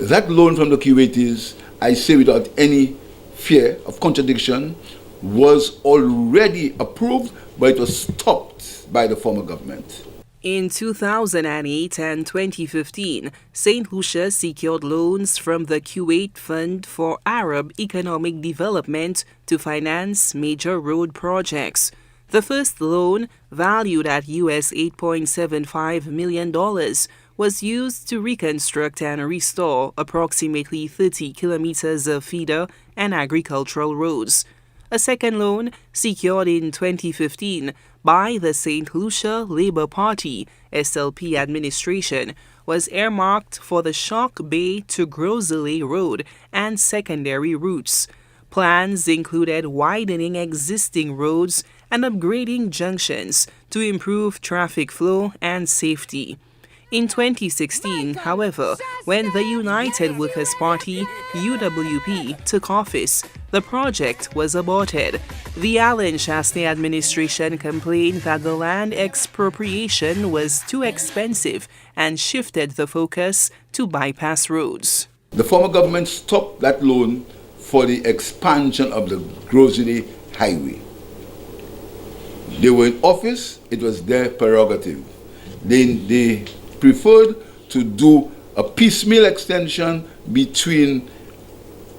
That loan from the Kuwaitis, I say without any fear of contradiction, was already approved, but it was stopped by the former government. In 2008 and 2015, St. Lucia secured loans from the Kuwait Fund for Arab Economic Development to finance major road projects. The first loan, valued at US $8.75 million, was used to reconstruct and restore approximately 30 kilometers of feeder and agricultural roads. A second loan, secured in 2015 by the St. Lucia Labour Party (SLP) administration, was earmarked for the Shock Bay to Gros Road and secondary routes. Plans included widening existing roads and upgrading junctions to improve traffic flow and safety. In 2016, however, when the United Workers' Party (UWP) took office, the project was aborted. The Alain Chastanet administration complained that the land expropriation was too expensive and shifted the focus to bypass roads. The former government stopped that loan for the expansion of the Gros Highway. They were in office, it was their prerogative. They preferred to do a piecemeal extension between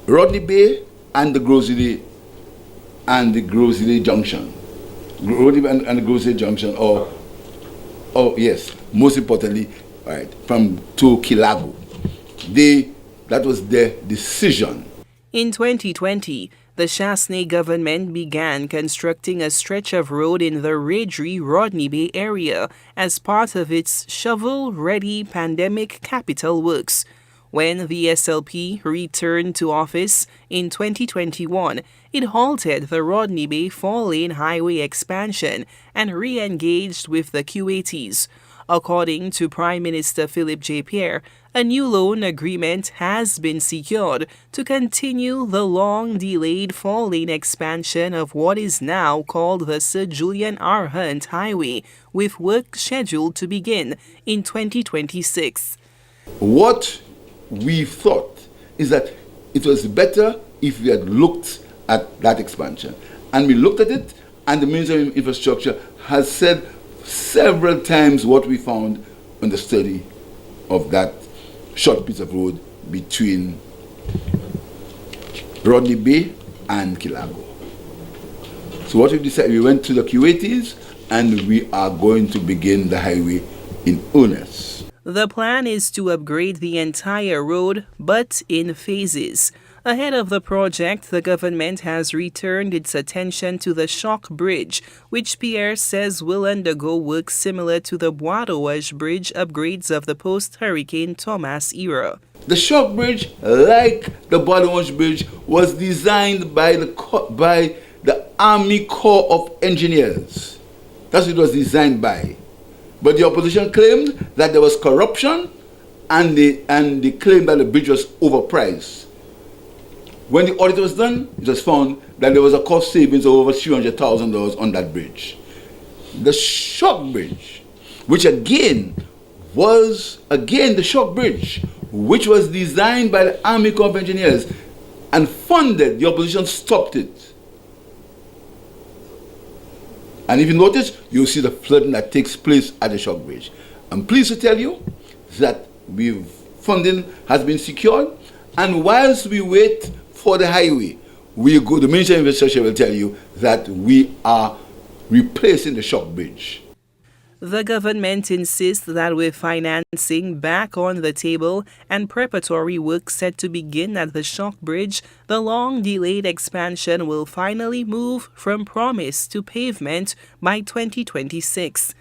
Rodney Bay and the Gros Junction. Rodney Bay and the Gros Junction, or yes, most importantly, right, to Kilago. That was their decision. In 2020, the Chastanet government began constructing a stretch of road in the Redri-Rodney Bay area as part of its shovel-ready pandemic capital works. When the SLP returned to office in 2021, it halted the Rodney Bay four-lane highway expansion and re-engaged with the Kuwaitis. According to Prime Minister Philip J. Pierre, a new loan agreement has been secured to continue the long-delayed four-lane expansion of what is now called the Sir Julian R. Hunte Highway, with work scheduled to begin in 2026. What we thought is that it was better if we had looked at that expansion. And we looked at it, and the Minister of Infrastructure has said several times what we found on the study of that short piece of road between Rodney Bay and Kilago. So what we decided, we went to the Kuwaitis and we are going to begin the highway in earnest. The plan is to upgrade the entire road, but in phases. Ahead of the project, the government has returned its attention to the Shock Bridge, which Pierre says will undergo work similar to the Bois d'Ouage Bridge upgrades of the post-Hurricane Thomas era. The Shock Bridge, like the Bois d'Ouage Bridge, was designed by the Army Corps of Engineers. That's what it was designed by. But the opposition claimed that there was corruption, and they claimed that the bridge was overpriced. When the audit was done, it was found that there was a cost savings of over $300,000 on that bridge. The Shock Bridge, which again was the Shock Bridge, which was designed by the Army Corps of Engineers and funded, the opposition stopped it. And if you notice, you'll see the flooding that takes place at the Shock Bridge. I'm pleased to tell you that funding has been secured, and whilst we wait for the highway, the Minister of Infrastructure will tell you that we are replacing the Shock Bridge. The government insists that with financing back on the table and preparatory work set to begin at the Shock Bridge, the long-delayed expansion will finally move from promise to pavement by 2026.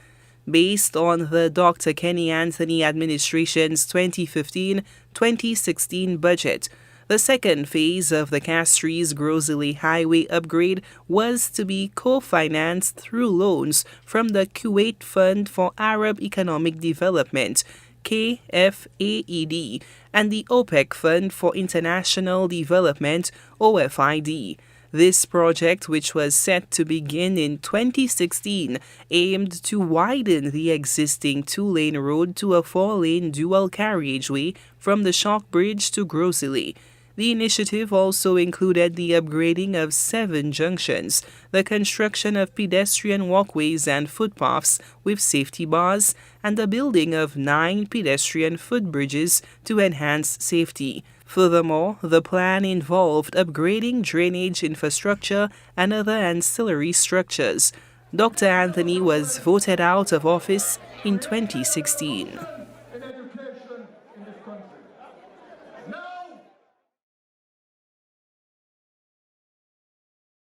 Based on the Dr. Kenny Anthony administration's 2015-2016 budget, the second phase of the Castries Gros Highway upgrade was to be co-financed through loans from the Kuwait Fund for Arab Economic Development, KFAED, and the OPEC Fund for International Development, OFID. This project, which was set to begin in 2016, aimed to widen the existing two-lane road to a four-lane dual carriageway from the Chalk Bridge to Gros. The initiative also included the upgrading of 7 junctions, the construction of pedestrian walkways and footpaths with safety bars, and the building of 9 pedestrian footbridges to enhance safety. Furthermore, the plan involved upgrading drainage infrastructure and other ancillary structures. Dr. Anthony was voted out of office in 2016.